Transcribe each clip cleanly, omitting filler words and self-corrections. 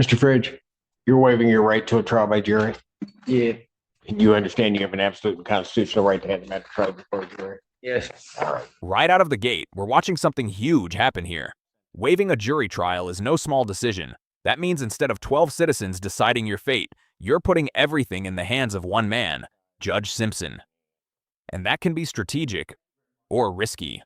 Mr. Fridge, you're waiving your right to a trial by jury. Yeah. And you understand you have an absolute and constitutional right to have the matter tried before a jury. Yes. All right. Right out of the gate, we're watching something huge happen here. Waiving a jury trial is no small decision. That means instead of 12 citizens deciding your fate, you're putting everything in the hands of one man, Judge Simpson. And that can be strategic or risky.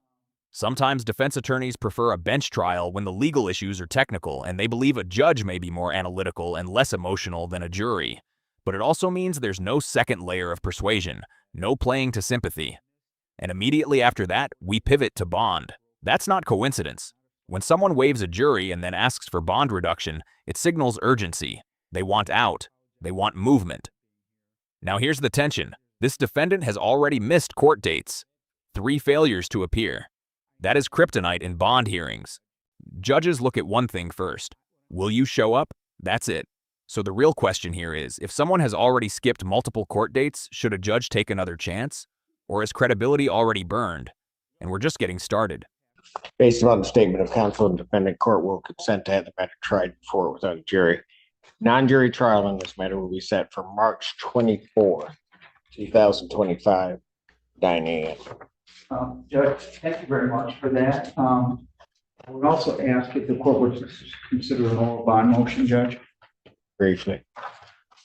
Sometimes defense attorneys prefer a bench trial when the legal issues are technical and they believe a judge may be more analytical and less emotional than a jury. But it also means there's no second layer of persuasion, no playing to sympathy. And immediately after that, we pivot to bond. That's not coincidence. When someone waives a jury and then asks for bond reduction, it signals urgency. They want out. They want movement. Now here's the tension. This defendant has already missed court dates. 3 failures to appear. That is kryptonite in bond hearings. Judges look at one thing first. Will you show up? That's it. So the real question here is, if someone has already skipped multiple court dates, should a judge take another chance? Or is credibility already burned? And we're just getting started. Based upon the statement of counsel, the defendant court will consent to have the matter tried before it without a jury. Non-jury trial in this matter will be set for March 24, 2025, 9 a.m. Judge, thank you very much for that. I would also ask if the court would consider an oral bond motion, Judge. Briefly.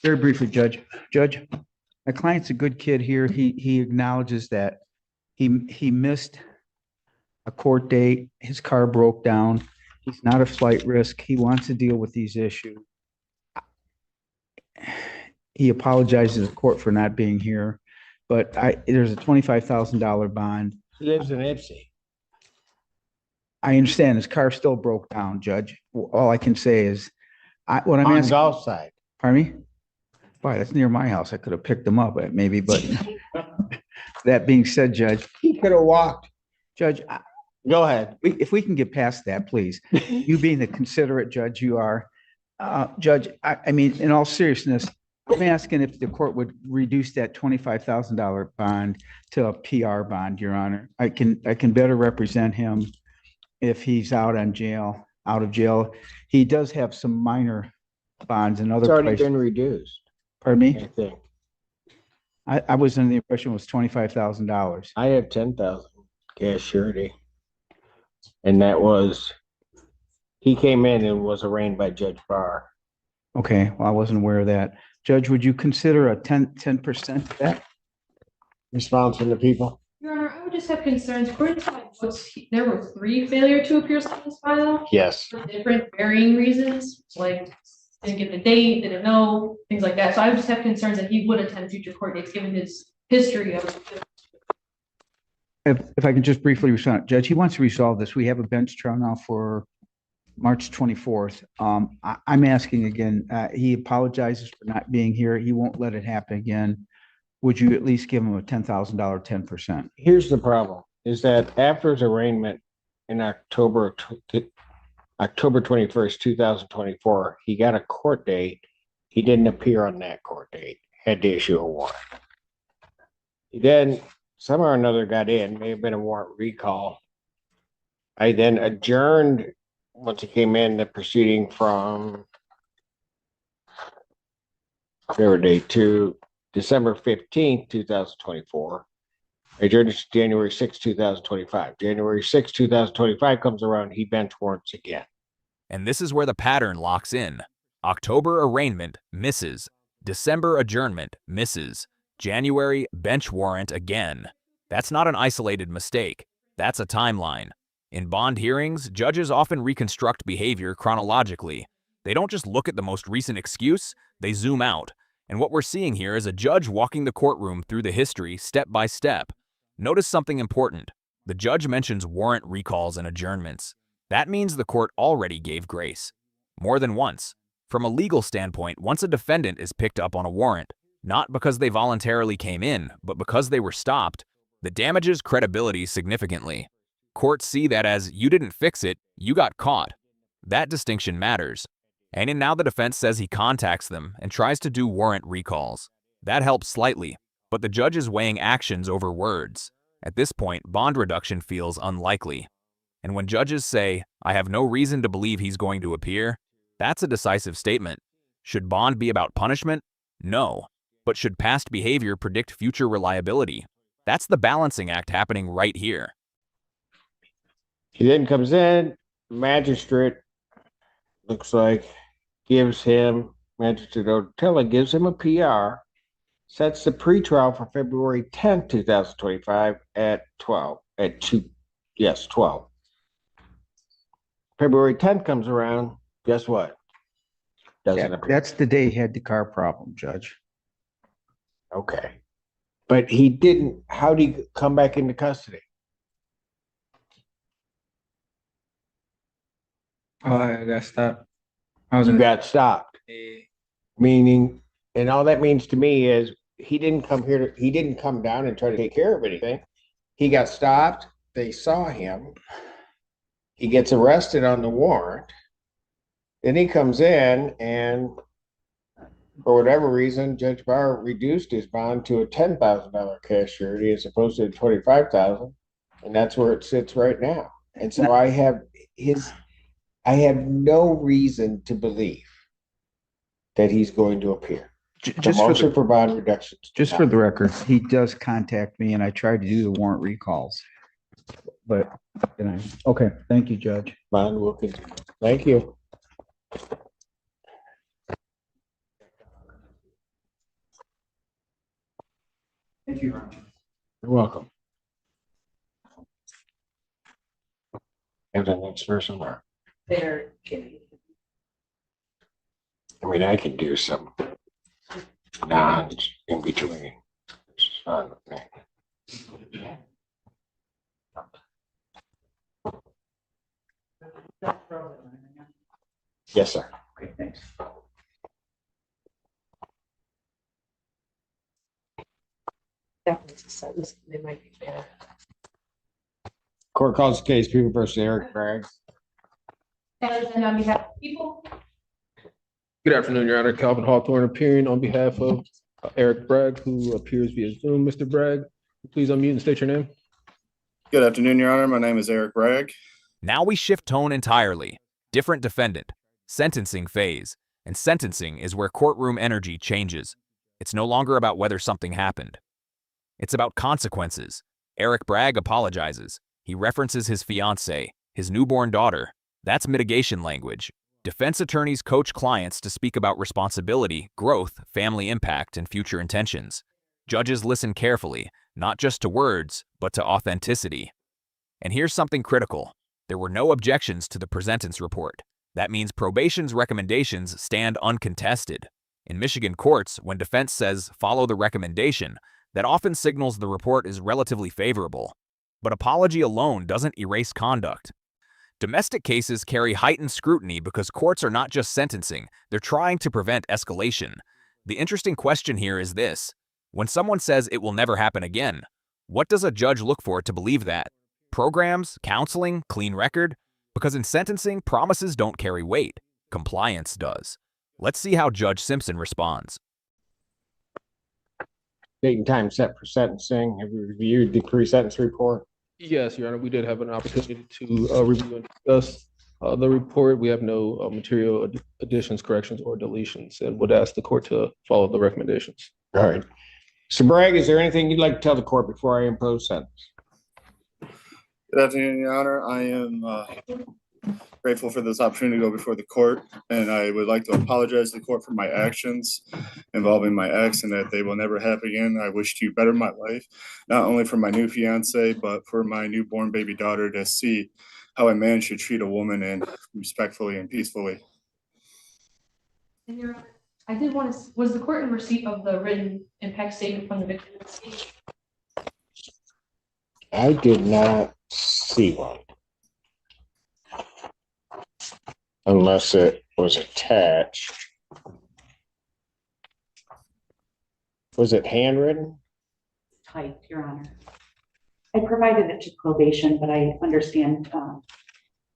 Very briefly, Judge. Judge, my client's a good kid here. He acknowledges that he missed a court date. His car broke down. He's not a flight risk. He wants to deal with these issues. He apologizes to the court for not being here, but there's a $25,000 bond. He lives in Ipsy. I understand his car still broke down, Judge. All I can say is, what I'm On asking. Gulf side. Pardon me? Boy, that's near my house. I could have picked him up maybe, but that being said, Judge. He could have walked. Judge, Go ahead. if we can get past that, please. You being the considerate judge you are, Judge, I mean, in all seriousness, I'm asking if the court would reduce that $25,000 bond to a PR bond, Your Honor. I can better represent him if he's out of jail. He does have some minor bonds and It's other already places. been reduced, Pardon I me? think. I was under the impression it was $25,000. I have 10,000 cash surety. And that was, he came in and was arraigned by Judge Barr. Okay, well, I wasn't aware of that. Judge, would you consider a 10% of that? Response from the people? Your Honor, I would just have concerns. According to my notes, there were 3 failure to appear in this file Yes. for different varying reasons, like didn't get the date, didn't know, things like that. So I would just have concerns that he would attend future court dates given his history of. If I can just briefly respond, Judge, he wants to resolve this. We have a bench trial now for March 24th. I'm asking again, he apologizes for not being here. He won't let it happen again. Would you at least give him a $10,000, 10%? Here's the problem, is that after his arraignment in October 21st, 2024, he got a court date. He didn't appear on that court date, had to issue a warrant. He then somehow or another got in, may have been a warrant recall. I then adjourned, once he came in, the proceeding from whatever date to December 15th, 2024. Adjourned to January 6th, 2025. January 6th, 2025 comes around, he bench warrants again. And this is where the pattern locks in. October arraignment, misses. December adjournment, misses. January bench warrant again. That's not an isolated mistake. That's a timeline. In bond hearings, judges often reconstruct behavior chronologically. They don't just look at the most recent excuse, they zoom out. And what we're seeing here is a judge walking the courtroom through the history step by step. Notice something important. The judge mentions warrant recalls and adjournments. That means the court already gave grace. More than once. From a legal standpoint, once a defendant is picked up on a warrant, not because they voluntarily came in, but because they were stopped, that damages credibility significantly. Courts see that as, you didn't fix it, you got caught. That distinction matters. And now the defense says he contacts them and tries to do warrant recalls. That helps slightly, but the judge is weighing actions over words. At this point, bond reduction feels unlikely. And when judges say, I have no reason to believe he's going to appear, That's a decisive statement. Should bond be about punishment? No. But should past behavior predict future reliability? That's the balancing act happening right here. He then comes in, magistrate looks like gives him, Magistrate Otella gives him a PR, sets the pretrial for February 10th, 2025 at 12, at 2, yes, 12. February 10th comes around, guess what? Doesn't appear. That's the day he had the car problem, Judge. Okay. But he didn't, how did he come back into custody? Oh, I got stopped. I was You in got stopped, meaning, and all that means to me is he didn't come here, he didn't come down and try to take care of anything. He got stopped, they saw him, he gets arrested on the warrant, then he comes in and for whatever reason, Judge Barr reduced his bond to a $10,000 cash surety as opposed to $25,000, and that's where it sits right now. And so I have no reason to believe that he's going to appear. The Just for motion the, for bond reductions. just for the record, he does contact me and I tried to do the warrant recalls. But, okay, thank you, Judge. Bond will continue. Thank you. Thank you. You're welcome. And the next person, I mean, I can do some nods in between. It's fine with me. Yes, sir. Okay, thanks. They might be better. Court calls the case, People versus Eric Bragg. And on behalf of people, Good afternoon, Your Honor. Calvin Hawthorne appearing on behalf of Eric Bragg, who appears via Zoom. Mr. Bragg, please unmute and state your name. Good afternoon, Your Honor. My name is Eric Bragg. Now we shift tone entirely. Different defendant. Sentencing phase. And sentencing is where courtroom energy changes. It's no longer about whether something happened. It's about consequences. Eric Bragg apologizes. He references his fiancée, his newborn daughter. That's mitigation language. Defense attorneys coach clients to speak about responsibility, growth, family impact, and future intentions. Judges listen carefully, not just to words, but to authenticity. And here's something critical. There were no objections to the presentence report. That means probation's recommendations stand uncontested. In Michigan courts, when defense says, follow the recommendation, that often signals the report is relatively favorable. But apology alone doesn't erase conduct. Domestic cases carry heightened scrutiny because courts are not just sentencing, they're trying to prevent escalation. The interesting question here is this. When someone says it will never happen again, what does a judge look for to believe that? Programs, counseling, clean record? Because in sentencing, promises don't carry weight. Compliance does. Let's see how Judge Simpson responds. Date and time set for sentencing. Have you reviewed the pre-sentence report? Yes, Your Honor, we did have an opportunity to review and discuss the report. We have no material additions, corrections, or deletions, and would ask the court to follow the recommendations. All right. So Bragg, is there anything you'd like to tell the court before I impose sentence? Good afternoon, Your Honor. I am grateful for this opportunity to go before the court, and I would like to apologize to the court for my actions involving my ex and that they will never happen again. I wish to better my life, not only for my new fiance, but for my newborn baby daughter to see how a man should treat a woman and respectfully and peacefully. and Your Honor, I did want to, was the court in receipt of the written impact statement from the victim? I did not see one. Unless it was attached. Was it handwritten? Typed, Your Honor. I provided it to probation, but I understand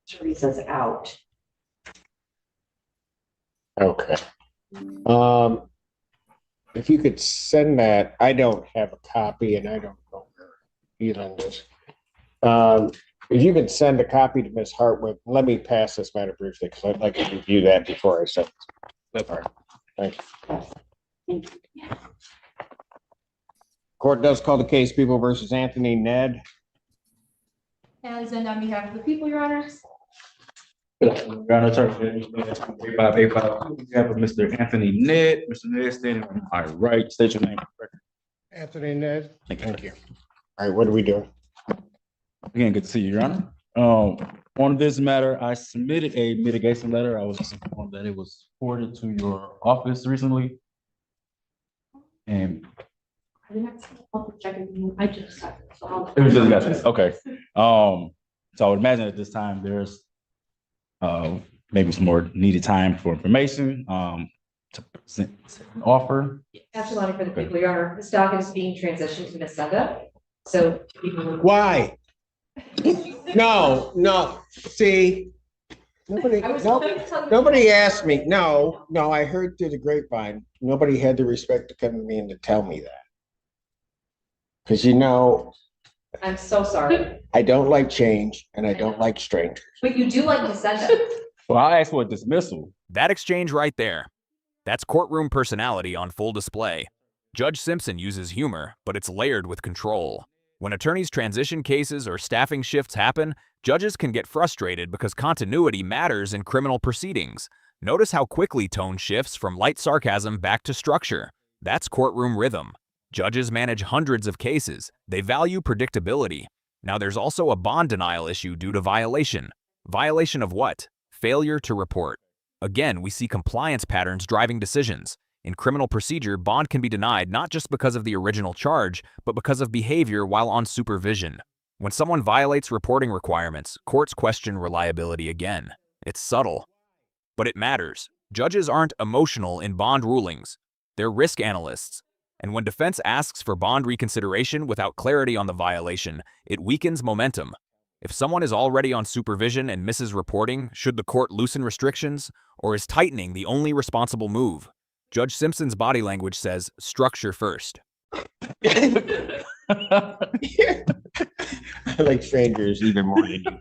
Teresa's out. Okay. If you could send that, I don't have a copy and I don't know where Elon is. If you could send a copy to Ms. Hartwick, let me pass this matter briefly, because I'd like to review that before I send. All right, thank you. Thank you. Court does call the case People versus Anthony Ned. As and on behalf of the people, your honors. Your Honor, attorney, we have Mr. Anthony Ned. Mr. Ned standing on my right. State your name. Anthony Ned. Thank you. All right, what are we doing? Again, good to see you, Your Honor. On this matter, I submitted a mitigation letter. I was informed that it was forwarded to your office recently. And I didn't have to check it. I just got it. So it was just got this. Okay. So I would imagine at this time there's maybe some more needed time for information to present an offer. Absolutely, for the people, your honor, this docket is being transitioned to Ms. Senda. So people will. Why? No, see, nobody, I was nobody asked me. No, I heard through the grapevine. Nobody had the respect to come to me and to tell me that. Because I'm so sorry, I don't like change and I don't like strangers. but you do like Ms. Senda. Well, I asked for a dismissal. That exchange right there. That's courtroom personality on full display. Judge Simpson uses humor, but it's layered with control. When attorneys transition cases or staffing shifts happen, judges can get frustrated because continuity matters in criminal proceedings. Notice how quickly tone shifts from light sarcasm back to structure. That's courtroom rhythm. Judges manage hundreds of cases. They value predictability. Now there's also a bond denial issue due to violation. Violation of what? Failure to report. Again, we see compliance patterns driving decisions. In criminal procedure, bond can be denied not just because of the original charge, but because of behavior while on supervision. When someone violates reporting requirements, courts question reliability again. It's subtle, but it matters. Judges aren't emotional in bond rulings. They're risk analysts. And when defense asks for bond reconsideration without clarity on the violation, it weakens momentum. If someone is already on supervision and misses reporting, should the court loosen restrictions, or is tightening the only responsible move? Judge Simpson's body language says, structure first. I like strangers even more than you.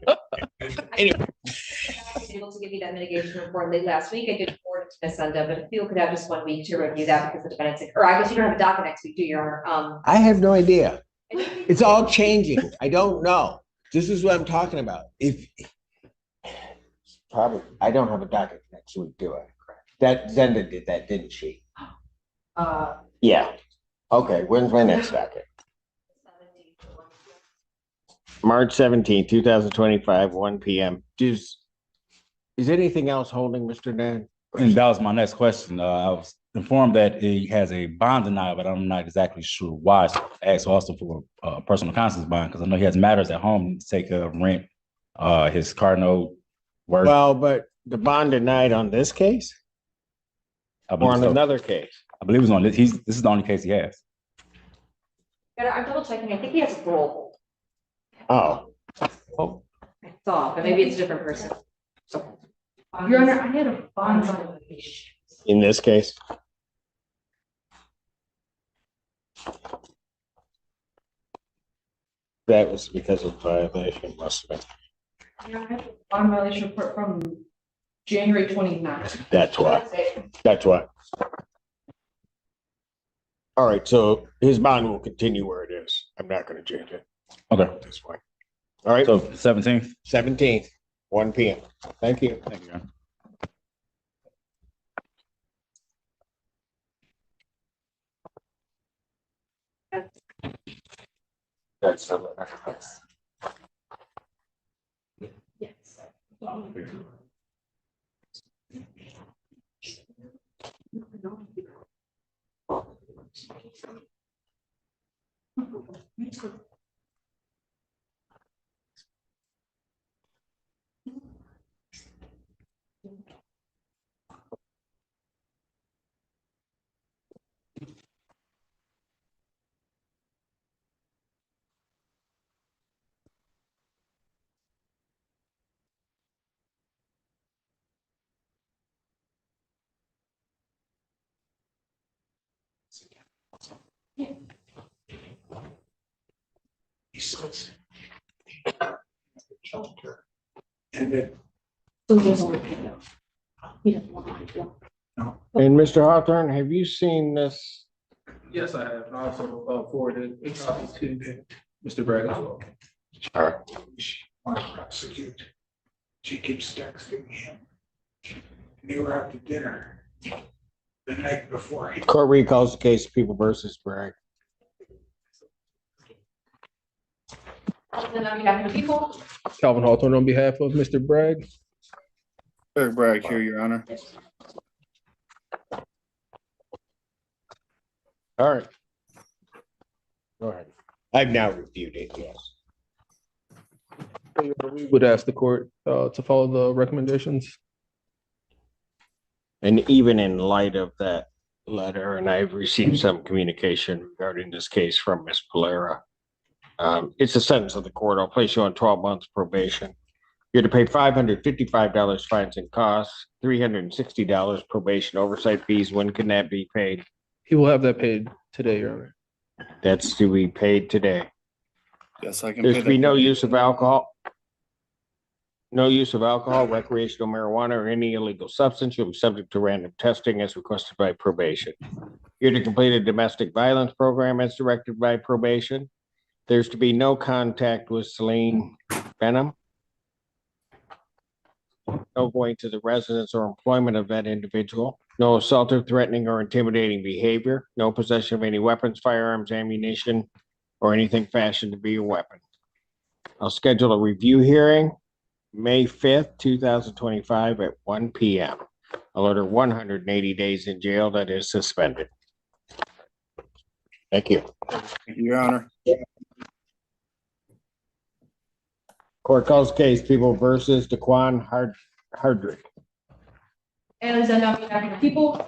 Anyway. I was able to give you that mitigation report late last week. I did forward it to Ms. Senda, but if you could have just 1 week to review that because the defendant's, or I guess you don't have a docket next week, do you, Your Honor? I have no idea. It's all changing. I don't know. This is what I'm talking about. Probably, I don't have a docket next week, do I? That Zenda did that, didn't she? Yeah. Okay, when's my next docket? March 17th, 2025, 1 p.m. Is anything else holding Mr. Ned? And that was my next question. I was informed that he has a bond denial, but I'm not exactly sure why. So I asked also for a personal conscience bond because I know he has matters at home to take care of rent, his car note, work. Well, but the bond denied on this case or on another case? I believe it's on this. This is the only case he has. I'm double checking. I think he has a parole. Oh, I thought, but maybe it's a different person. Your honor, I had a bond modification. in this case? That was because of violation, must have been. I have a bond violation report from January 29th. That's why. That's why. All right, so his bond will continue where it is. I'm not gonna change it Okay. at this point. All right, So 17th. 17th, 1 p.m. Thank you. Thank you, Your Honor. That's Yes. shelter. And it, So there's only, he doesn't want to do. And Mr. Hawthorne, have you seen this? Yes, I have. And I also forwarded a copy to Mr. Bragg as well. All right. she wants to prosecute. She keeps texting him. They were out to dinner the night before. Court recalls the case of People versus Bragg. And on behalf of the people, Calvin Hawthorne on behalf of Mr. Bragg. Eric Bragg here, Your Honor. All right. Go ahead. I've now reviewed it, yes. We would ask the court to follow the recommendations. And even in light of that letter, and I've received some communication regarding this case from Ms. Polera. It's a sentence of the court. I'll place you on 12 months probation. You're to pay $555 fines and costs, $360 probation oversight fees. When can that be paid? He will have that paid today, Your Honor. That's to be paid today. Yes, I can. There's pay to be that. no use of alcohol. No use of alcohol, recreational marijuana, or any illegal substance. You'll be subject to random testing as requested by probation. You're to complete a domestic violence program as directed by probation. There's to be no contact with Celine Benham. No going to the residence or employment of that individual. No assaultive, threatening, or intimidating behavior. No possession of any weapons, firearms, ammunition, or anything fashioned to be a weapon. I'll schedule a review hearing May 5th, 2025 at 1 p.m. I'll order 180 days in jail that is suspended. Thank you. Thank you, Your Honor. Court calls case People versus Daquan Hardrick. and then on behalf of the people,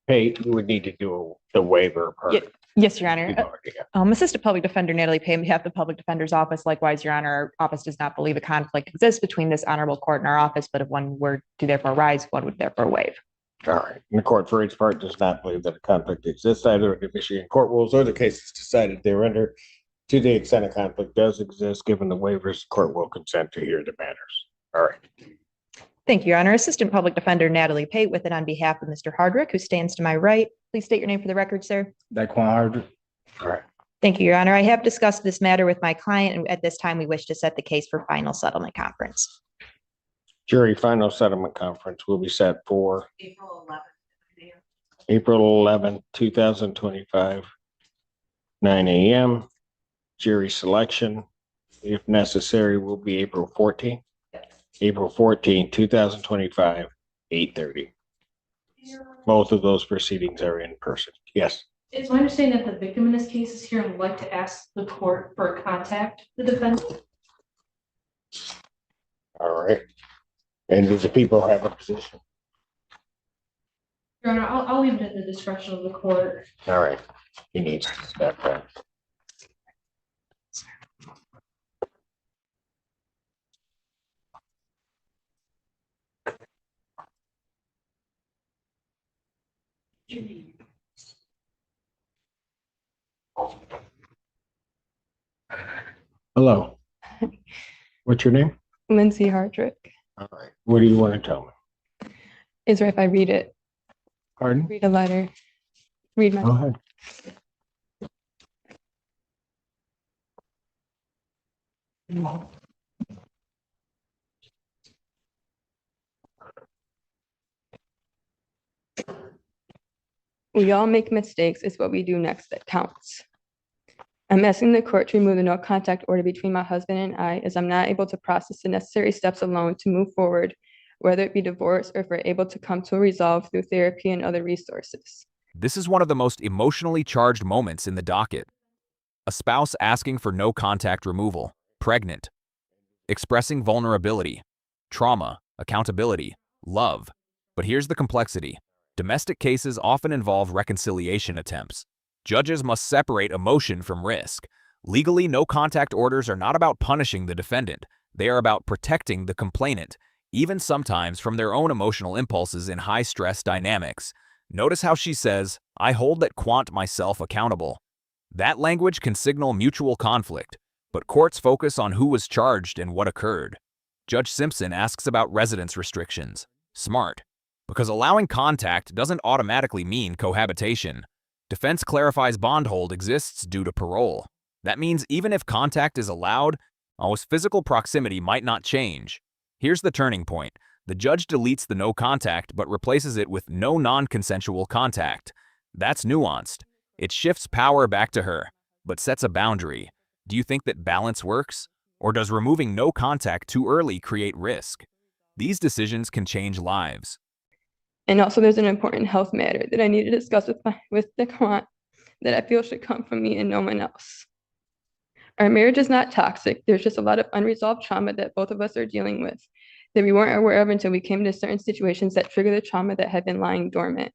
Hey, you would need to do the waiver part. Yeah. Yes, Your Honor. You've already got- Assistant Public Defender Natalie Pay on behalf of the Public Defender's Office. Likewise, Your Honor, our office does not believe a conflict exists between this honorable court and our office, but if one were to therefore rise, one would therefore waive. All right. And the court, for its part, does not believe that a conflict exists either in the Michigan court rules or the cases decided thereunder. To the extent a conflict does exist, given the waivers, the court will consent to hear the matters. All right. Thank you, Your Honor. Assistant Public Defender Natalie Pate with it on behalf of Mr. Hardrick, who stands to my right. Please state your name for the record, sir. Daquan Hardrick. All right. Thank you, Your Honor. I have discussed this matter with my client, and at this time, we wish to set the case for final settlement conference. Jury final settlement conference will be set for April 11th. April 11th, 2025, 9 a.m. Jury selection, if necessary, will be April 14th. April 14th, 2025, 8:30. Both of those proceedings are in person. Yes. it's my understanding that the victim in this case is here and would like to ask the court for a contact the defendant. All right. And do the people have a position? Your Honor, I'll leave it at the discretion of the court. All right. He needs to step back. Hello. What's your name? Lindsay Hardrick. All right. What do you want to tell me? Is there if I read it, Pardon? read a letter, read Go my, ahead. we all make mistakes. It's what we do next that counts. I'm asking the court to remove the no contact order between my husband and I, as I'm not able to process the necessary steps alone to move forward, whether it be divorce or if we're able to come to a resolve through therapy and other resources. This is one of the most emotionally charged moments in the docket. A spouse asking for no contact removal, pregnant, expressing vulnerability, trauma, accountability, love. But here's the complexity. Domestic cases often involve reconciliation attempts. Judges must separate emotion from risk. Legally, no contact orders are not about punishing the defendant. They are about protecting the complainant, even sometimes from their own emotional impulses in high-stress dynamics. Notice how she says, "I hold that quant myself accountable." That language can signal mutual conflict. but courts focus on who was charged and what occurred. Judge Simpson asks about residence restrictions. Smart. Because allowing contact doesn't automatically mean cohabitation. Defense clarifies bondhold exists due to parole. That means even if contact is allowed, almost physical proximity might not change. Here's the turning point. The judge deletes the no contact but replaces it with no non-consensual contact. That's nuanced. It shifts power back to her, but sets a boundary. Do you think that balance works? Or does removing no contact too early create risk? These decisions can change lives. And also there's an important health matter that I need to discuss with the client that I feel should come from me and no one else. Our marriage is not toxic. There's just a lot of unresolved trauma that both of us are dealing with that we weren't aware of until we came to certain situations that trigger the trauma that had been lying dormant.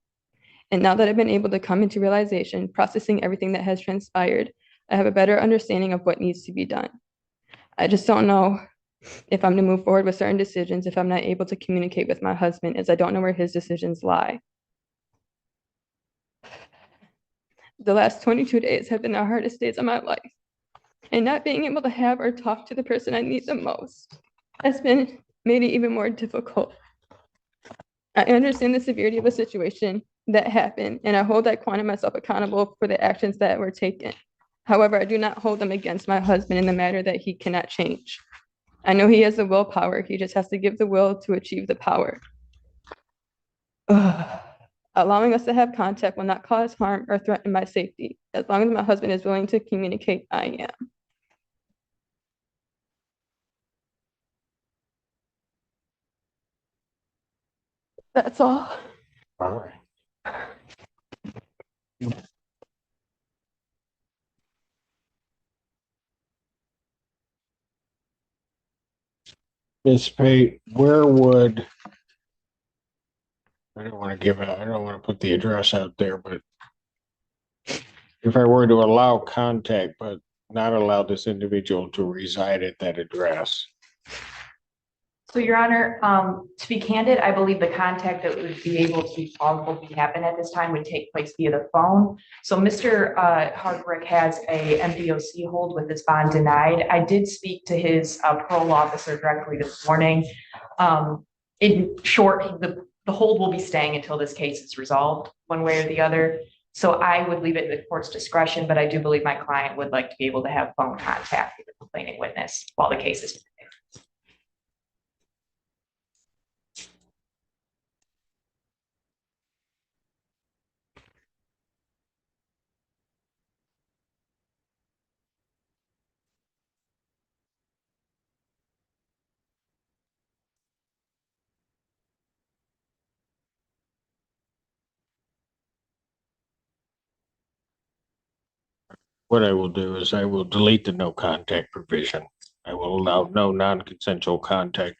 And now that I've been able to come into realization, processing everything that has transpired, I have a better understanding of what needs to be done. I just don't know if I'm to move forward with certain decisions if I'm not able to communicate with my husband, as I don't know where his decisions lie. The last 22 days have been the hardest days of my life. And not being able to have or talk to the person I need the most has made it even more difficult. I understand the severity of a situation that happened, and I hold that client and myself accountable for the actions that were taken. However, I do not hold them against my husband in the matter that he cannot change. I know he has the willpower. He just has to give the will to achieve the power. Allowing us to have contact will not cause harm or threaten my safety. As long as my husband is willing to communicate, I am. That's all. All right. Ms. Pate, where would, I don't want to put the address out there, but if I were to allow contact, but not allow this individual to reside at that address, So, Your Honor, to be candid, I believe the contact that would be able to probably happen at this time would take place via the phone. So Mr. Hardrick has a MDOC hold with his bond denied. I did speak to his parole officer directly this morning. In short, the hold will be staying until this case is resolved one way or the other. So I would leave it at the court's discretion, but I do believe my client would like to be able to have phone contact with the complaining witness while the case is. what I will do is I will delete the no contact provision. I will allow no non-consensual contact.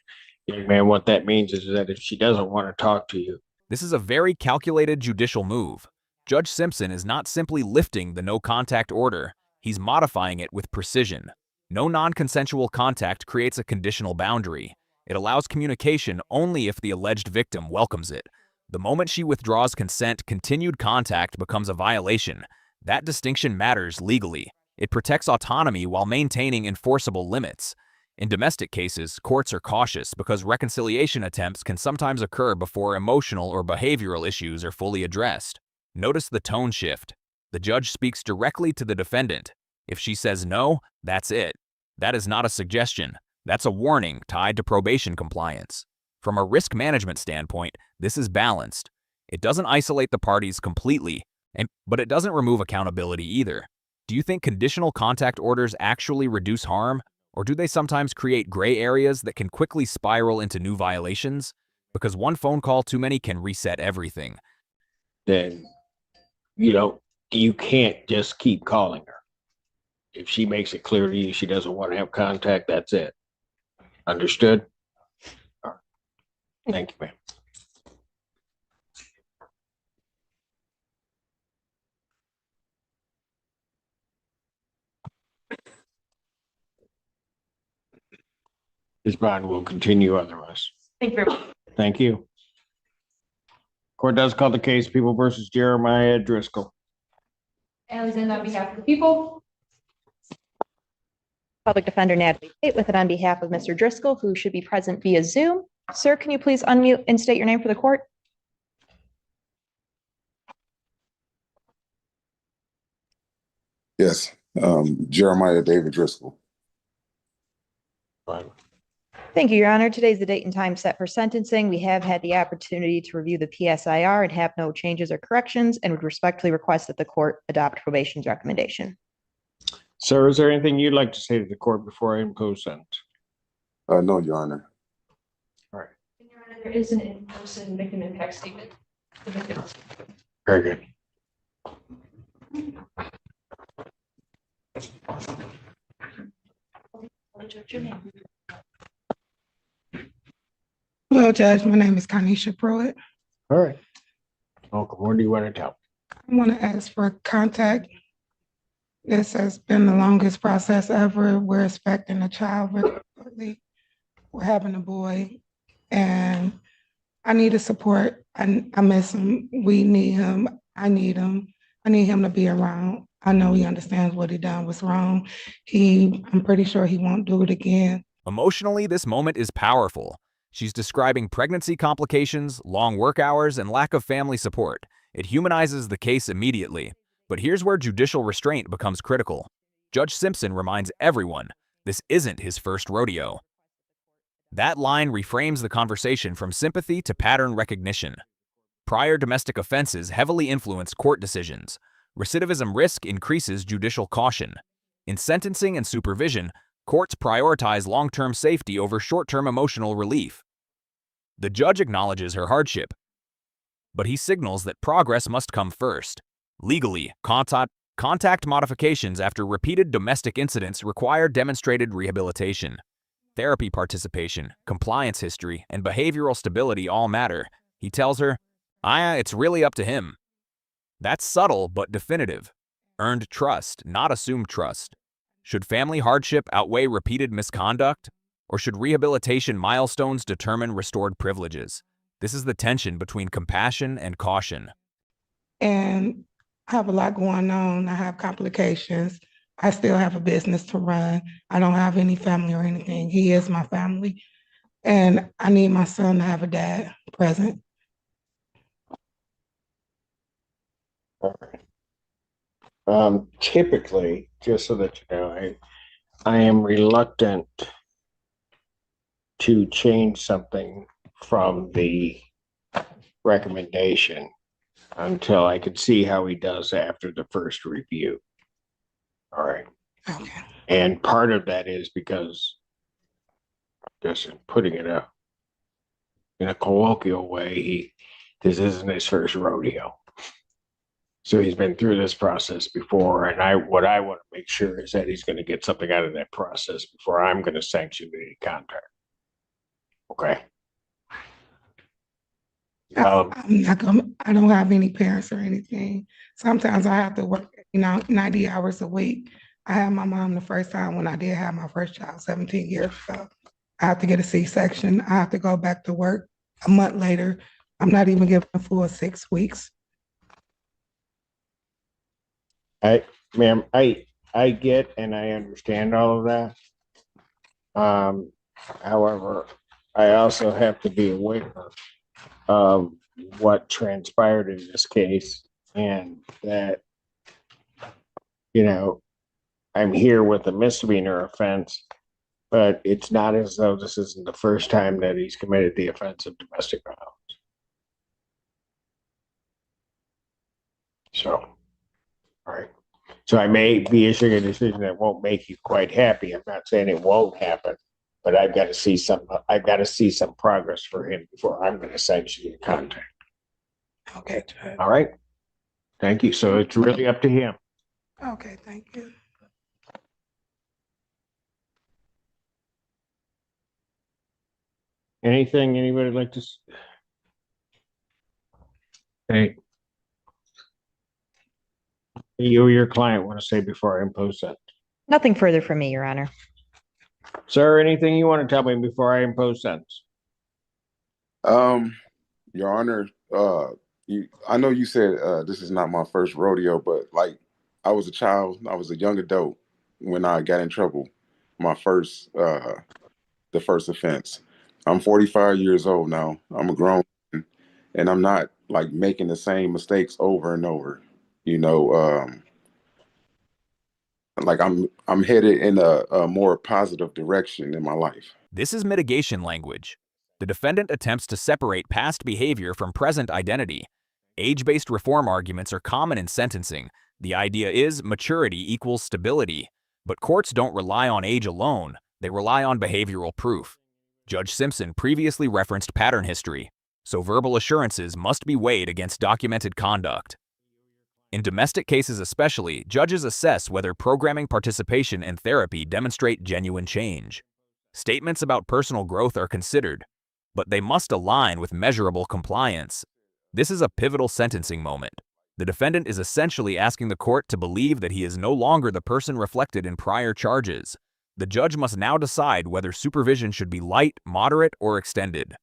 Young man, what that means is that if she doesn't want to talk to you, This is a very calculated judicial move. Judge Simpson is not simply lifting the no contact order, he's modifying it with precision. No non-consensual contact creates a conditional boundary. It allows communication only if the alleged victim welcomes it. The moment she withdraws consent, continued contact becomes a violation. That distinction matters legally. It protects autonomy while maintaining enforceable limits. In domestic cases, courts are cautious because reconciliation attempts can sometimes occur before emotional or behavioral issues are fully addressed. Notice the tone shift. The judge speaks directly to the defendant. If she says no, that's it. That is not a suggestion. That's a warning tied to probation compliance. From a risk management standpoint, this is balanced. It doesn't isolate the parties completely, but it doesn't remove accountability either. Do you think conditional contact orders actually reduce harm? Or do they sometimes create gray areas that can quickly spiral into new violations? Because one phone call too many can reset everything. then you can't just keep calling her. If she makes it clear to you she doesn't want to have contact, that's it. Understood? All right. Thank you, ma'am. This bond will continue otherwise. Thank you very much. Thank you. Court does call the case People versus Jeremiah Driscoll. Alexander on behalf of the people. Public Defender Natalie Tate with it on behalf of Mr. Driscoll, who should be present via Zoom. Sir, can you please unmute and state your name for the court? Yes, Jeremiah David Driscoll. Thank you, Your Honor. Today's the date and time set for sentencing. We have had the opportunity to review the PSIR and have no changes or corrections and would respectfully request that the court adopt probation's recommendation. Sir, is there anything you'd like to say to the court before I impose sentence? No, Your Honor. All right. Your Honor, there is an in-person victim impact statement. Very good. Hello, Judge. My name is Kanisha Pruitt. All right. Welcome. What do you want to tell? I want to ask for contact. This has been the longest process ever. We're expecting a child very shortly. We're having a boy, and I need his support. I miss him. We need him. I need him. I need him to be around. I know he understands what he done was wrong. I'm pretty sure he won't do it again. Emotionally, this moment is powerful. She's describing pregnancy complications, long work hours, and lack of family support. It humanizes the case immediately. But here's where judicial restraint becomes critical. Judge Simpson reminds everyone, this isn't his first rodeo. That line reframes the conversation from sympathy to pattern recognition. Prior domestic offenses heavily influence court decisions. Recidivism risk increases judicial caution. In sentencing and supervision, courts prioritize long-term safety over short-term emotional relief. The judge acknowledges her hardship, but he signals that progress must come first. Legally, contact modifications after repeated domestic incidents require demonstrated rehabilitation. Therapy participation, compliance history, and behavioral stability all matter. He tells her, it's really up to him. That's subtle but definitive. Earned trust, not assumed trust. Should family hardship outweigh repeated misconduct? Or should rehabilitation milestones determine restored privileges? This is the tension between compassion and caution. And I have a lot going on. I have complications. I still have a business to run. I don't have any family or anything. He is my family. And I need my son to have a dad present. All right. Typically, just so that you know, I am reluctant to change something from the recommendation until I could see how he does after the first review. All right. Okay. And part of that is because, just putting it up in a colloquial way, this isn't his first rodeo. So he's been through this process before, and what I want to make sure is that he's going to get something out of that process before I'm going to sanction any contact. Okay. I'm not gonna, I don't have any parents or anything. Sometimes I have to work, 90 hours a week. I had my mom the first time when I did have my first child 17 years ago. I have to get a C-section. I have to go back to work a month later. I'm not even given a full 6 weeks. Ma'am, I get and I understand all of that. However, I also have to be aware of what transpired in this case, and that, I'm here with a misdemeanor offense, but it's not as though this isn't the first time that he's committed the offense of domestic violence. So, all right. So I may be issuing a decision that won't make you quite happy. I'm not saying it won't happen, but I've got to see some progress for him before I'm going to sanction the contact. Okay. All right. Thank you. So it's really up to him. Okay, thank you. Anything anybody like to? Hey. You or your client want to say before I impose that? Nothing further from me, Your Honor. Sir, anything you want to tell me before I impose sentence? Your Honor, I know you said this is not my first rodeo, but like I was a child, I was a young adult when I got in trouble. my first, the first offense. I'm 45 years old now. I'm a grown man, and I'm not like making the same mistakes over and over. You know, like I'm headed in a more positive direction in my life. This is mitigation language. The defendant attempts to separate past behavior from present identity. Age-based reform arguments are common in sentencing. The idea is maturity equals stability. But courts don't rely on age alone. They rely on behavioral proof. Judge Simpson previously referenced pattern history, so verbal assurances must be weighed against documented conduct. In domestic cases especially, judges assess whether programming participation and therapy demonstrate genuine change. Statements about personal growth are considered, but they must align with measurable compliance. This is a pivotal sentencing moment. The defendant is essentially asking the court to believe that he is no longer the person reflected in prior charges. The judge must now decide whether supervision should be light, moderate, or extended.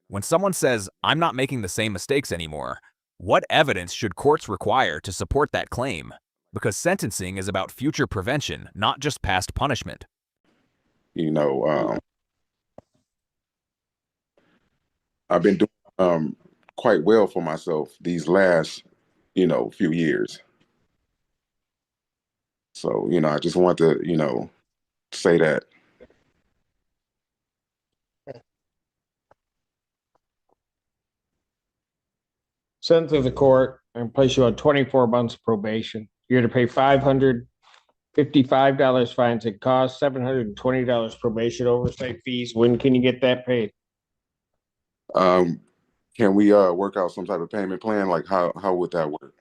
When someone says, "I'm not making the same mistakes anymore," what evidence should courts require to support that claim? Because sentencing is about future prevention, not just past punishment. You know, I've been doing quite well for myself these last, few years. So, I just want to, say that. Sentence of the court and place you on 24 months probation. You're to pay $555 fines and costs, $720 probation oversight fees. When can you get that paid? Can we work out some type of payment plan? Like how would that work?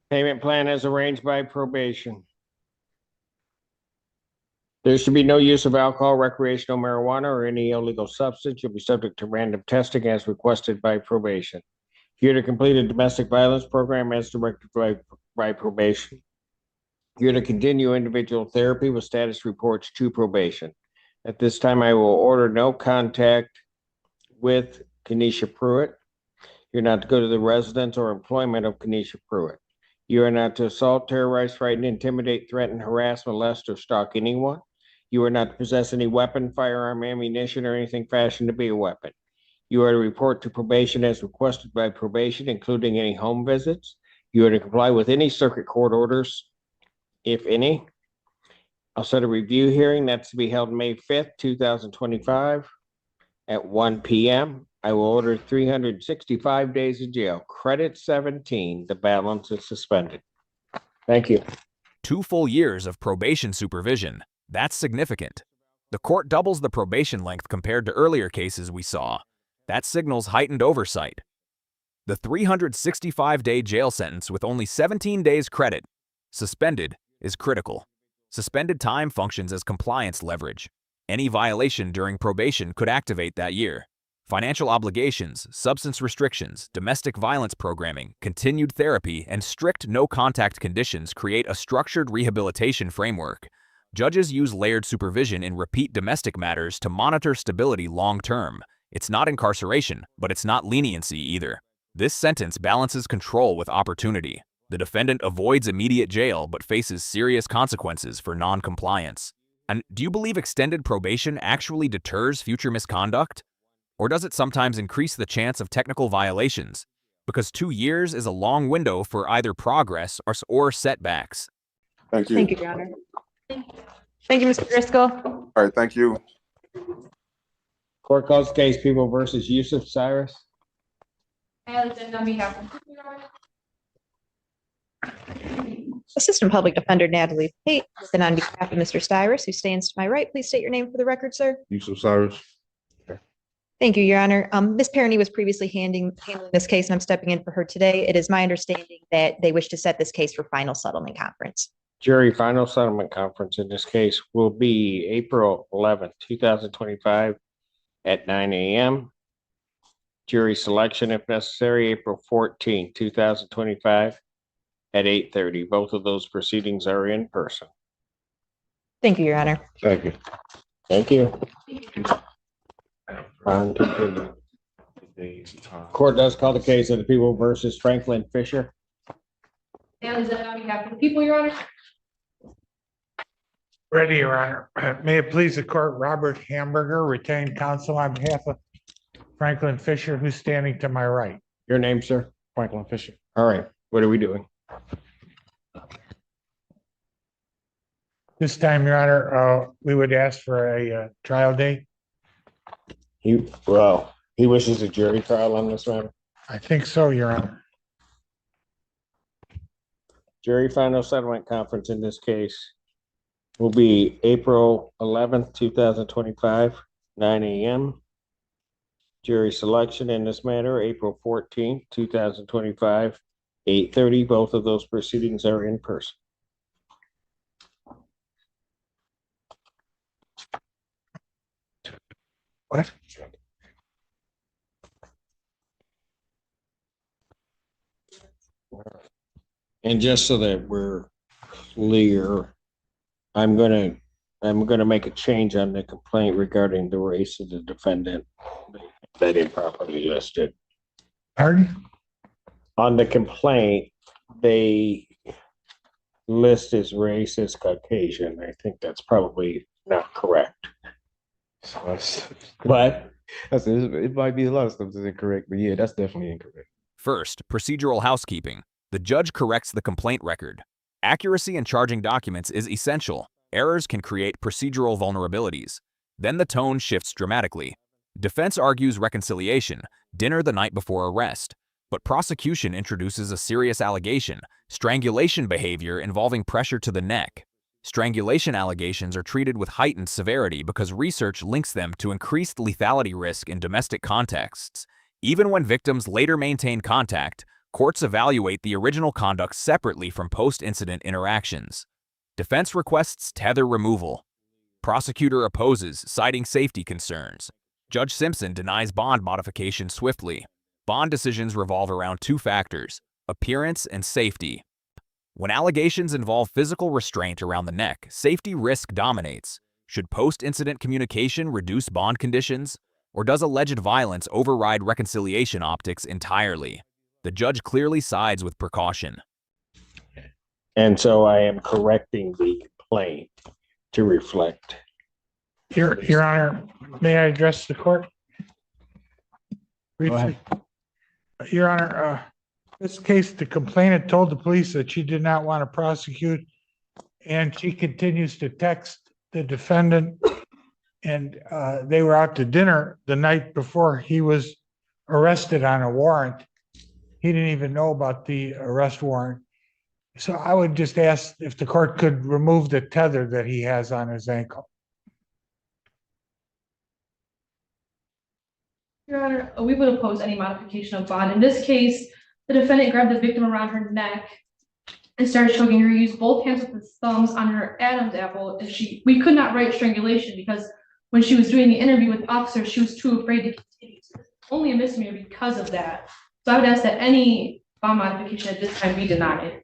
Payment plan as arranged by probation. There should be no use of alcohol, recreational marijuana, or any illegal substance. You'll be subject to random testing as requested by probation. You're to complete a domestic violence program as directed by probation. You're to continue individual therapy with status reports to probation. At this time, I will order no contact with Kenesha Pruitt. You're not to go to the residence or employment of Kenesha Pruitt. You are not to assault, terrorize, frighten, intimidate, threaten, harass, molest, or stalk anyone. You are not to possess any weapon, firearm, ammunition, or anything fashioned to be a weapon. You are to report to probation as requested by probation, including any home visits. You are to comply with any circuit court orders, if any. I'll set a review hearing that's to be held May 5th, 2025 at 1 p.m. I will order 365 days of jail. Credit 17. The balance is suspended. Thank you. 2 full years of probation supervision. That's significant. The court doubles the probation length compared to earlier cases we saw. That signals heightened oversight. The 365-day jail sentence with only 17 days credit, suspended, is critical. Suspended time functions as compliance leverage. Any violation during probation could activate that year. Financial obligations, substance restrictions, domestic violence programming, continued therapy, and strict no-contact conditions create a structured rehabilitation framework. Judges use layered supervision in repeat domestic matters to monitor stability long-term. It's not incarceration, but it's not leniency either. This sentence balances control with opportunity. The defendant avoids immediate jail but faces serious consequences for non-compliance. And do you believe extended probation actually deters future misconduct? Or does it sometimes increase the chance of technical violations? Because 2 years is a long window for either progress or setbacks. Thank you. Thank you, Your Honor. Thank you, Mr. Driscoll. All right, thank you. Court calls case People versus Yusuf Cyrus. Alexander, on behalf of Assistant Public Defender Natalie Pate, and on behalf of Mr. Styrus, who stands to my right, please state your name for the record, sir. Yusuf Cyrus. Thank you, Your Honor. Ms. Perroni was previously handling this case, and I'm stepping in for her today. It is my understanding that they wish to set this case for final settlement conference. Jury final settlement conference in this case will be April 11th, 2025 at 9 a.m. Jury selection, if necessary, April 14th, 2025 at 8:30. Both of those proceedings are in person. Thank you, Your Honor. Thank you. Thank you. Court does call the case of the People versus Franklin Fisher. Alexander, on behalf of the people, Your Honor. Ready, Your Honor. May it please the court, Robert Hamburger, retained counsel on behalf of Franklin Fisher, who's standing to my right. Your name, sir? Franklin Fisher. All right, what are we doing? This time, Your Honor, we would ask for a trial date. He wishes a jury trial on this matter. I think so, Your Honor. Jury final settlement conference in this case will be April 11th, 2025, 9 a.m. Jury selection in this matter, April 14th, 2025, 8:30. Both of those proceedings are in person. What? And just so that we're clear, I'm gonna make a change on the complaint regarding the race of the defendant that improperly listed. Pardon? On the complaint, they list his race as Caucasian. I think that's probably not correct. But It might be a lot of stuff that's incorrect, but yeah, that's definitely incorrect. First, procedural housekeeping. The judge corrects the complaint record. Accuracy in charging documents is essential. Errors can create procedural vulnerabilities. Then the tone shifts dramatically. Defense argues reconciliation, dinner the night before arrest. But prosecution introduces a serious allegation, strangulation behavior involving pressure to the neck. Strangulation allegations are treated with heightened severity because research links them to increased lethality risk in domestic contexts. Even when victims later maintain contact, courts evaluate the original conduct separately from post-incident interactions. Defense requests tether removal. Prosecutor opposes, citing safety concerns. Judge Simpson denies bond modification swiftly. Bond decisions revolve around two factors: appearance and safety. When allegations involve physical restraint around the neck, safety risk dominates. Should post-incident communication reduce bond conditions? Or does alleged violence override reconciliation optics entirely? The judge clearly sides with precaution. and so I am correcting the complaint to reflect. Your Honor, may I address the court? Go ahead. Your Honor, this case, the complainant told the police that she did not want to prosecute, and she continues to text the defendant, and they were out to dinner the night before he was arrested on a warrant. He didn't even know about the arrest warrant. So I would just ask if the court could remove the tether that he has on his ankle. Your Honor, we would oppose any modification of bond. In this case, the defendant grabbed the victim around her neck and started choking her, used both hands with his thumbs on her Adam's apple, and we could not write strangulation because when she was doing the interview with officers, she was too afraid to continue. So only a misdemeanor because of that. So I would ask that any bond modification at this time be denied.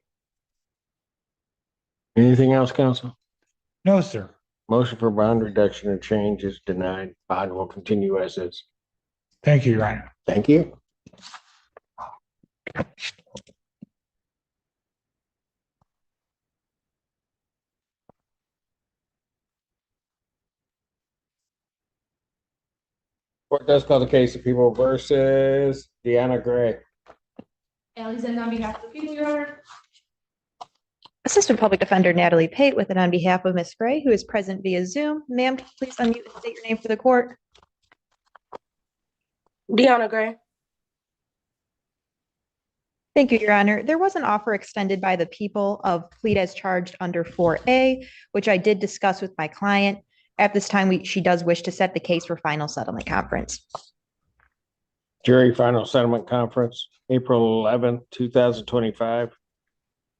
Anything else, counsel? No, sir. Motion for bond reduction or change is denied. Bond will continue as is. Thank you, Your Honor. Thank you. Court does call the case of People versus Deanna Gray. Alexander on behalf of the people, Your Honor. Assistant Public Defender Natalie Pate with it on behalf of Ms. Gray, who is present via Zoom. Ma'am, please unmute and state your name for the court. Deanna Gray. Thank you, Your Honor. There was an offer extended by the people of plead as charged under 4A, which I did discuss with my client. At this time, she does wish to set the case for final settlement conference. Jury final settlement conference, April 11th, 2025,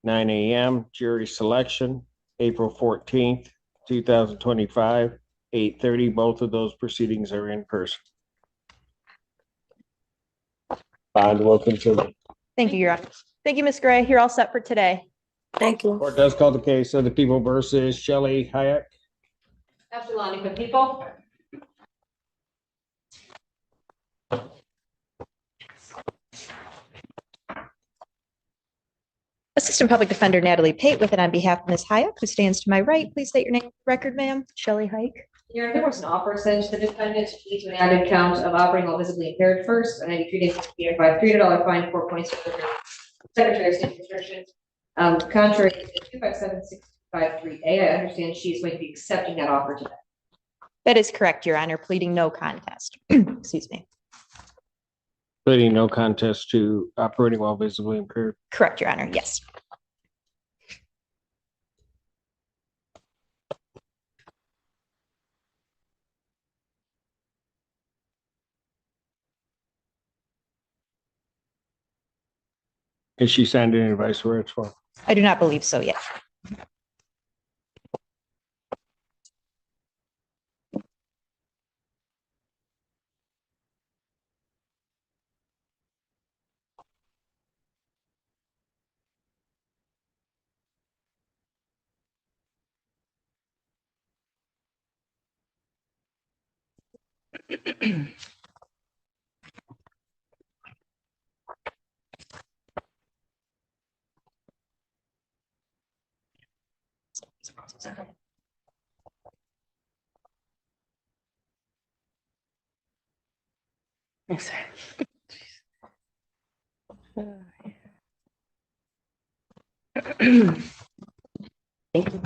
9 a.m. Jury selection, April 14th, 2025, 8:30. Both of those proceedings are in person. Bond will continue. Thank you, Your Honor. Thank you, Ms. Gray. You're all set for today. Thank you. Court does call the case of the People versus Shelley Hayek. Absolutely, for people. Assistant Assistant Public Defender Natalie Pate with it on behalf of Ms. Hayek, who stands to my right. Please state your name, for the record, ma'am. Shelley Hike. Here, there was an offer sent to the defendant to plead to an added count of operating while visibly impaired first, and 93 days to by $300 fine, 4 points for the Secretary of State restrictions. Contrary to 257653A, I understand she is going to be accepting that offer today. That is correct, Your Honor, pleading no contest. Excuse me. Pleading no contest to operating while visibly impaired. Correct, Your Honor, yes. Has she signed any advice where it's for? I do not believe so yet. Yes, sir. Thank you.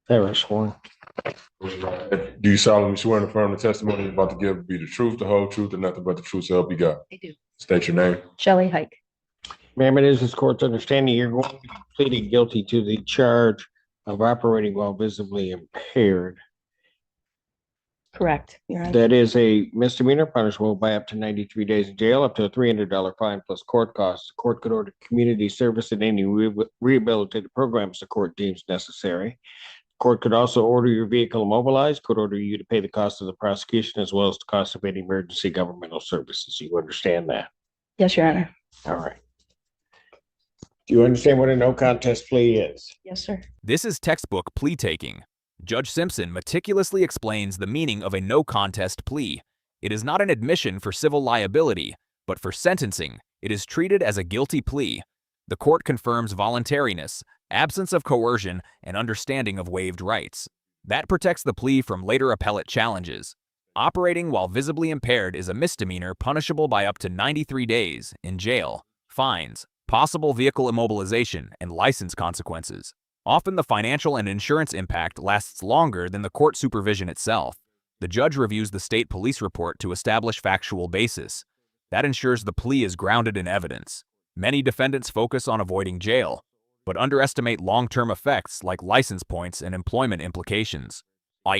They were sworn. Do you solemnly swear and affirm the testimony you're about to give be the truth, the whole truth, and nothing but the truth, so help you God? I do. State your name. Shelley Hike. Ma'am, it is this court's understanding you're going to be pleading guilty to the charge of operating while visibly impaired. Correct. Your Honor. That is a misdemeanor punishable by up to 93 days in jail, up to a $300 fine plus court costs. The court could order community service and any rehabilitative programs the court deems necessary. Court could also order your vehicle immobilized, could order you to pay the cost of the prosecution as well as the cost of any emergency governmental services. You understand that? Yes, Your Honor. All right. Do you understand what a no contest plea is? Yes, sir. This is textbook plea taking. Judge Simpson meticulously explains the meaning of a no contest plea. It is not an admission for civil liability, but for sentencing, it is treated as a guilty plea. The court confirms voluntariness, absence of coercion, and understanding of waived rights. That protects the plea from later appellate challenges. Operating while visibly impaired is a misdemeanor punishable by up to 93 days in jail, fines, possible vehicle immobilization, and license consequences. Often the financial and insurance impact lasts longer than the court supervision itself. The judge reviews the state police report to establish factual basis. That ensures the plea is grounded in evidence. Many defendants focus on avoiding jail, but underestimate long-term effects like license points and employment implications.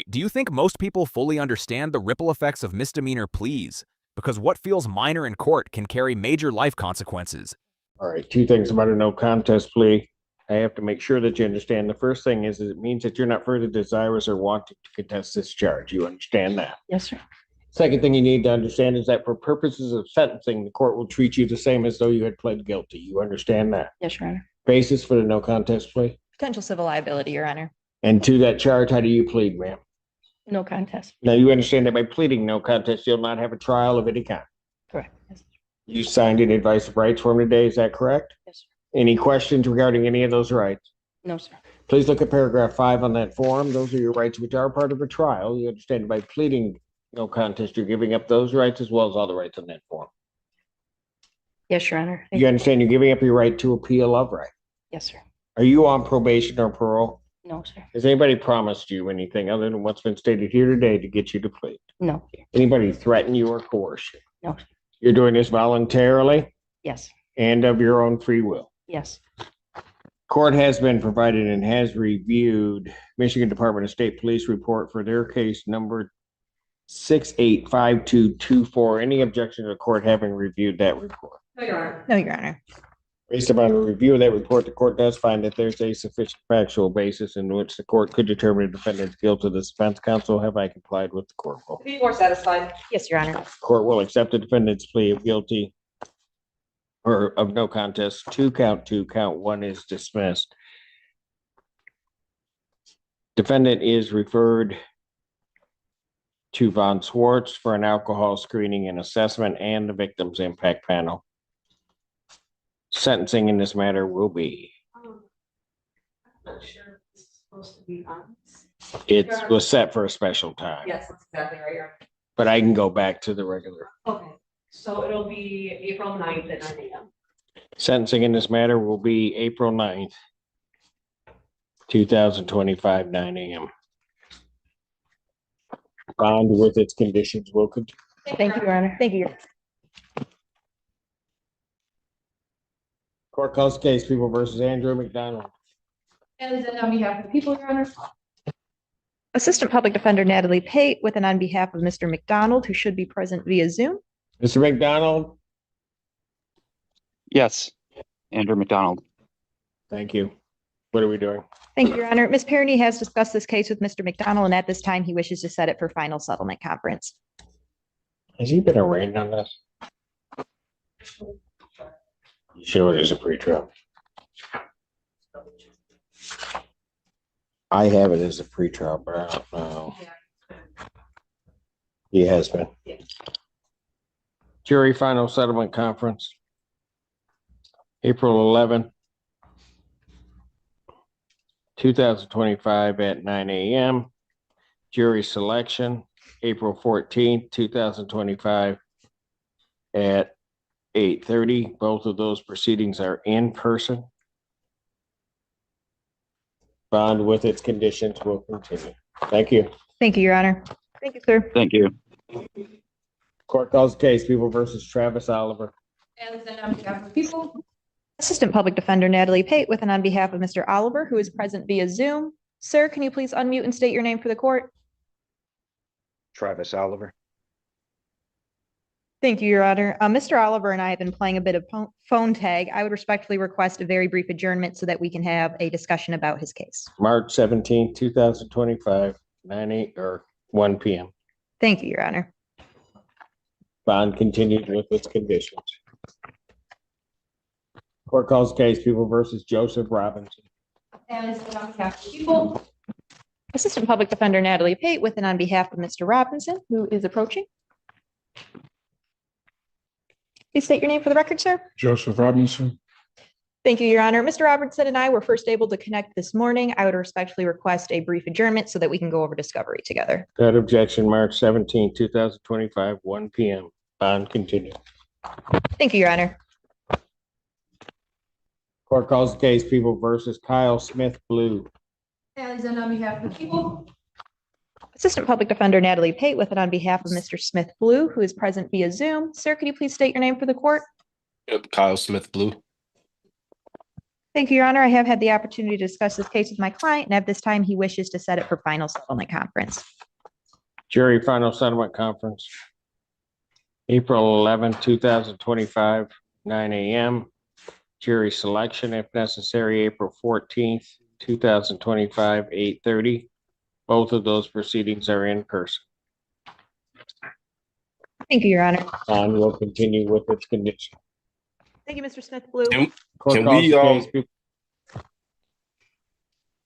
Do you think most people fully understand the ripple effects of misdemeanor pleas? Because what feels minor in court can carry major life consequences. All right, two things about a no contest plea. I have to make sure that you understand. The first thing is it means that you're not further desirous or wanting to contest this charge. You understand that? Yes, sir. Second thing you need to understand is that for purposes of sentencing, the court will treat you the same as though you had pled guilty. You understand that? Yes, Your Honor. Basis for the no contest plea? Potential civil liability, Your Honor. And to that charge, how do you plead, ma'am? No contest. Now, you understand that by pleading no contest, you'll not have a trial of any kind. Correct. Yes, You signed an advice of rights form today, is that correct? yes, sir. Any questions regarding any of those rights? No, sir. Please look at paragraph 5 on that form. Those are your rights which are part of a trial. You understand by pleading no contest, you're giving up those rights as well as all the rights on that form. Yes, Your Honor. You understand you're giving up your right to appeal of right. Yes, sir. Are you on probation or parole? No, sir. Has anybody promised you anything other than what's been stated here today to get you to plead? No. Anybody threaten you or coerce you? No, sir. You're doing this voluntarily Yes. and of your own free will. Yes. Court has been provided and has reviewed Michigan Department of State Police report for their case number 685224. Any objection to the court having reviewed that report? No, Your Honor. No, Your Honor. Based upon a review of that report, the court does find that there's a sufficient factual basis in which the court could determine the defendant's guilt of this offense. Counsel, have I complied with the court rule? Be more satisfied. Yes, Your Honor. Court will accept the defendant's plea of guilty or of no contest to count 2. Count 1 is dismissed. Defendant is referred to Von Swartz for an alcohol screening and assessment and the victim's impact panel. Sentencing in this matter will be. I'm not sure if this is supposed to be on. It was set for a special time, Yes, that's exactly right. Your but I can go back to the regular. Honor. Okay, so it'll be April 9th at 9 a.m. Sentencing in this matter will be April 9th, 2025, 9 a.m. Bond with its conditions will continue. Thank you, Your Honor. Thank you. Court calls case People versus Andrew McDonald. And then on behalf of the people, Your Honor. Assistant Public Defender Natalie Pate with and on behalf of Mr. McDonald, who should be present via Zoom. Mr. McDonald, Yes, Andrew McDonald. thank you. What are we doing? Thank you, Your Honor. Ms. Perny has discussed this case with Mr. McDonald, and at this time, he wishes to set it for final settlement conference. Has he been arraigned on this? You show it as a pretrial. I have it as a pretrial, but I don't know. He has been. Jury final settlement conference. April 11th, 2025 at 9 a.m. Jury selection, April 14th, 2025 at 8:30. Both of those proceedings are in person. Bond with its conditions will continue. Thank you. Thank you, Your Honor. Thank you, sir. Thank you. Court calls case People versus Travis Oliver. And then on behalf of the people. Assistant Public Defender Natalie Pate with and on behalf of Mr. Oliver, who is present via Zoom. Sir, can you please unmute and state your name for the court? Travis Oliver. Thank you, Your Honor. Mr. Oliver and I have been playing a bit of phone tag. I would respectfully request a very brief adjournment so that we can have a discussion about his case. March 17th, 2025, 1 p.m. Thank you, Your Honor. Bond continued with its conditions. Court calls case People versus Joseph Robinson. And then on behalf of the people. Assistant Public Defender Natalie Pate with and on behalf of Mr. Robinson, who is approaching. Please state your name for the record, sir. Joseph Robinson. Thank you, Your Honor. Mr. Robertson and I were first able to connect this morning. I would respectfully request a brief adjournment so that we can go over discovery together. That objection, March 17th, 2025, 1 p.m. Bond continued. Thank you, Your Honor. Court calls the case People versus Kyle Smith Blue. And then on behalf of the people. Assistant Public Defender Natalie Pate with and on behalf of Mr. Smith Blue, who is present via Zoom. Sir, could you please state your name for the court? Yep, Kyle Smith Blue. Thank you, Your Honor. I have had the opportunity to discuss this case with my client, and at this time, he wishes to set it for final settlement conference. Jury final settlement conference. April 11th, 2025, 9 a.m. Jury selection, if necessary, April 14th, 2025, 8:30. Both of those proceedings are in person. Thank you, Your Honor. Bond will continue with its condition. Thank you, Mr. Smith Blue. Court Can calls we, the case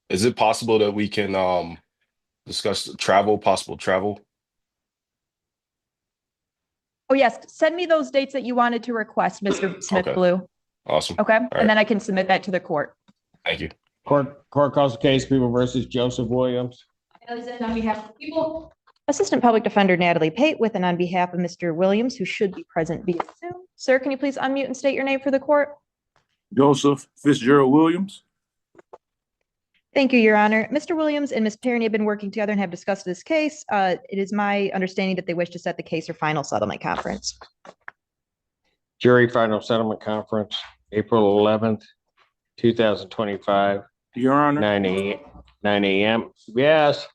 is it possible that we can discuss possible travel? Oh, yes. Send me those dates that you wanted to request, Mr. Smith Okay. Blue. Awesome. Okay, right. and then I can submit that to the court. Thank you. Court calls the case People versus Joseph Williams. And then on behalf of the people. Assistant Public Defender Natalie Pate with and on behalf of Mr. Williams, who should be present via Zoom. Sir, can you please unmute and state your name for the court? Joseph Fitzgerald Williams. Thank you, Your Honor. Mr. Williams and Ms. Perny have been working together and have discussed this case. It is my understanding that they wish to set the case for final settlement conference. Jury final settlement conference, April 11th, 2025. Your Honor. 9 a.m. Yes.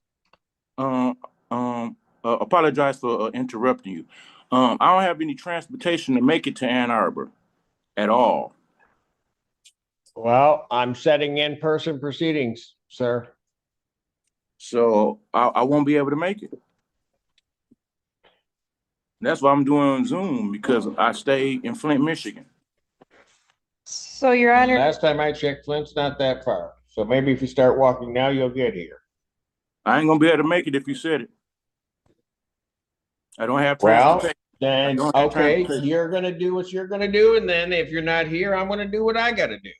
Apologize for interrupting you. I don't have any transportation to make it to Ann Arbor at all. Well, I'm setting in-person proceedings, sir. So I won't be able to make it. That's why I'm doing on Zoom, because I stay in Flint, Michigan. So, Your Honor. Last time I checked, Flint's not that far. So maybe if you start walking now, you'll get here. I ain't gonna be able to make it if you said it. I don't have Well, transportation. then, don't have okay, transportation. you're gonna do what you're gonna do, and then if you're not here, I'm gonna do what I gotta do.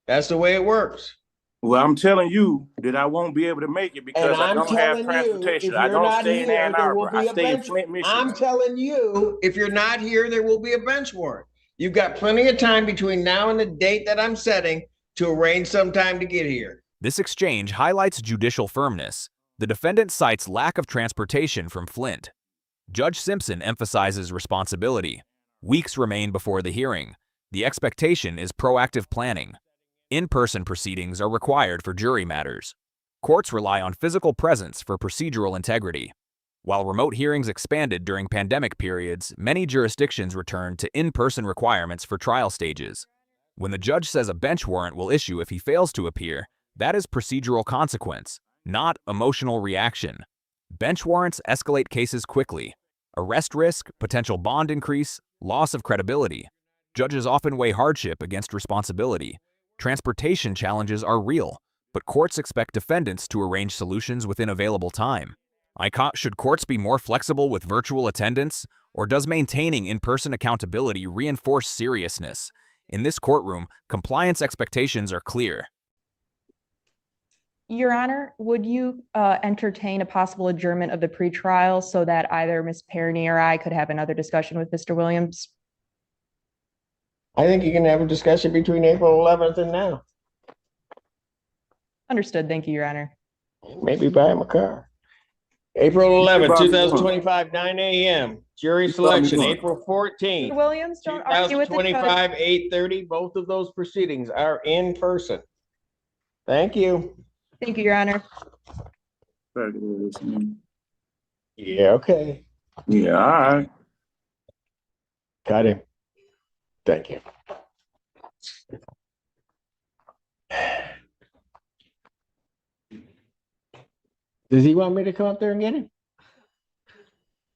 That's the way it works. Well, I'm telling you that I won't be able to make it And because I I'm don't have telling you, transportation. if I you're don't not stay in here, Ann there will Arbor. I be a stay in bench. Flint, Michigan. I'm telling you, if you're not here, there will be a bench warrant. You've got plenty of time between now and the date that I'm setting to arrange some time to get here. This exchange highlights judicial firmness. The defendant cites lack of transportation from Flint. Judge Simpson emphasizes responsibility. Weeks remain before the hearing. The expectation is proactive planning. In-person proceedings are required for jury matters. Courts rely on physical presence for procedural integrity. While remote hearings expanded during pandemic periods, many jurisdictions returned to in-person requirements for trial stages. When the judge says a bench warrant will issue if he fails to appear, that is procedural consequence, not emotional reaction. Bench warrants escalate cases quickly. Arrest risk, potential bond increase, loss of credibility. Judges often weigh hardship against responsibility. Transportation challenges are real, but courts expect defendants to arrange solutions within available time. Should courts be more flexible with virtual attendance, or does maintaining in-person accountability reinforce seriousness? In this courtroom, compliance expectations are clear. Your Honor, would you entertain a possible adjournment of the pretrial so that either Ms. Perny or I could have another discussion with Mr. Williams? I think you can have a discussion between April 11th and now. Understood. Thank you, Your Honor. Maybe buy him a car. April 11th, 2025, 9 a.m. Jury selection, April 14th. Mr. Williams, don't argue with the judge. 2025, 8:30. Both of those proceedings are in person. Thank you. Thank you, Your Honor. Yeah, okay. Yeah, all right. Got him. Thank you. Does he want me to come up there and get him?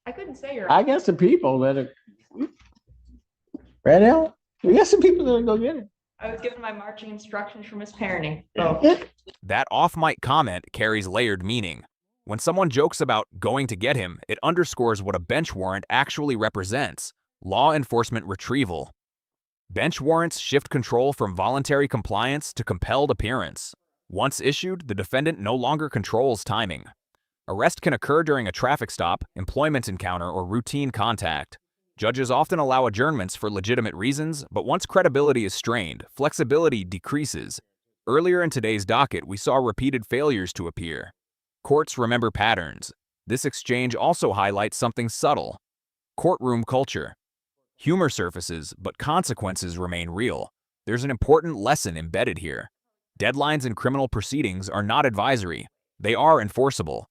I couldn't say your. I got some people that are. Right now, we got some people that are going to get him. I was given my marching instructions from Ms. Perny. That off-mic comment carries layered meaning. When someone jokes about going to get him, it underscores what a bench warrant actually represents: law enforcement retrieval. Bench warrants shift control from voluntary compliance to compelled appearance. Once issued, the defendant no longer controls timing. Arrest can occur during a traffic stop, employment encounter, or routine contact. Judges often allow adjournments for legitimate reasons, but once credibility is strained, flexibility decreases. Earlier in today's docket, we saw repeated failures to appear. Courts remember patterns. This exchange also highlights something subtle: courtroom culture. Humor surfaces, but consequences remain real. There's an important lesson embedded here. Deadlines in criminal proceedings are not advisory. They are enforceable.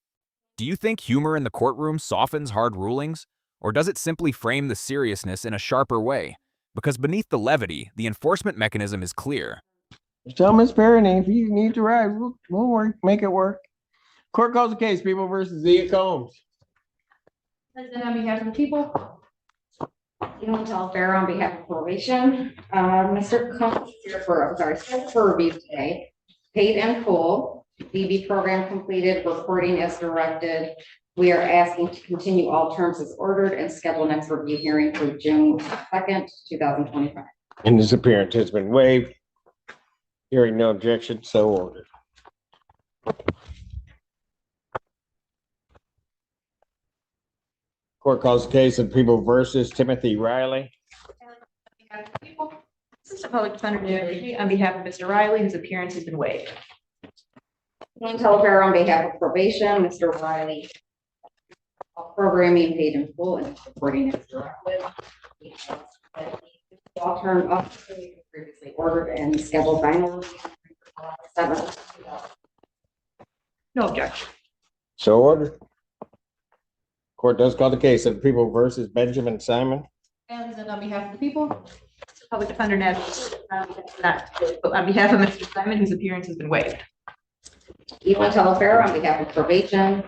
Do you think humor in the courtroom softens hard rulings, or does it simply frame the seriousness in a sharper way? Because beneath the levity, the enforcement mechanism is clear. Tell Ms. Perny if you need to ride, we'll work, make it work. Court calls the case, People versus Zia Combs. President, on behalf of the people. Tell Farrah on behalf of probation. Mr. Combs is here for review today. Paid in full, DB program completed, reporting as directed. We are asking to continue all terms as ordered and schedule next review hearing for June 2nd, 2025. And his appearance has been waived. Hearing no objection, so ordered. Court calls the case of People versus Timothy Riley. Assistant Public Defender on behalf of Mr. Riley, whose appearance has been waived. Tell Farrah on behalf of probation, Mr. Riley. Programming paid in full and reporting as directed. All term previously ordered and scheduled final review. 7th. No objection. So ordered. Court does call the case of People versus Benjamin Simon. And on behalf of the people. Public Defender on behalf of Mr. Simon, whose appearance has been waived. Tell Farrah on behalf of probation,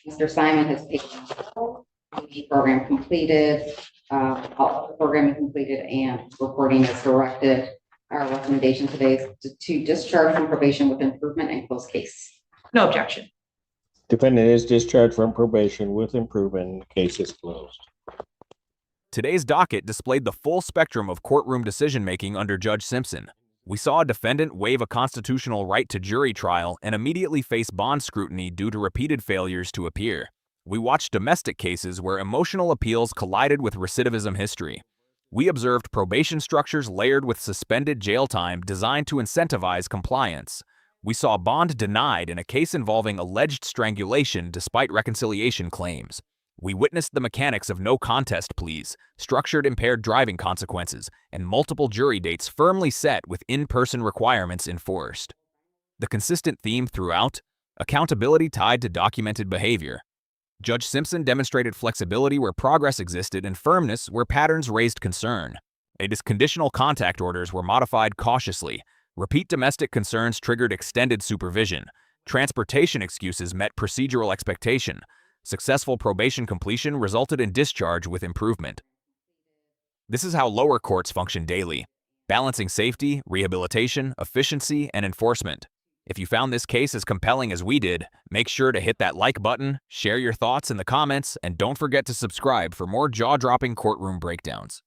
Mr. Simon has paid in full. The program completed, all the programming completed and reporting is directed. Our recommendation today is to discharge from probation with improvement and close case. No objection. Defendant is discharged from probation with improvement. Case is closed. Today's docket displayed the full spectrum of courtroom decision-making under Judge Simpson. We saw a defendant waive a constitutional right to jury trial and immediately face bond scrutiny due to repeated failures to appear. We watched domestic cases where emotional appeals collided with recidivism history. We observed probation structures layered with suspended jail time designed to incentivize compliance. We saw bond denied in a case involving alleged strangulation despite reconciliation claims. We witnessed the mechanics of no contest pleas, structured impaired driving consequences, and multiple jury dates firmly set with in-person requirements enforced. The consistent theme throughout: accountability tied to documented behavior. Judge Simpson demonstrated flexibility where progress existed and firmness where patterns raised concern. Conditional contact orders were modified cautiously. Repeat domestic concerns triggered extended supervision. Transportation excuses met procedural expectation. Successful probation completion resulted in discharge with improvement. This is how lower courts function daily, balancing safety, rehabilitation, efficiency, and enforcement. If you found this case as compelling as we did, make sure to hit that like button, share your thoughts in the comments, and don't forget to subscribe for more jaw-dropping courtroom breakdowns.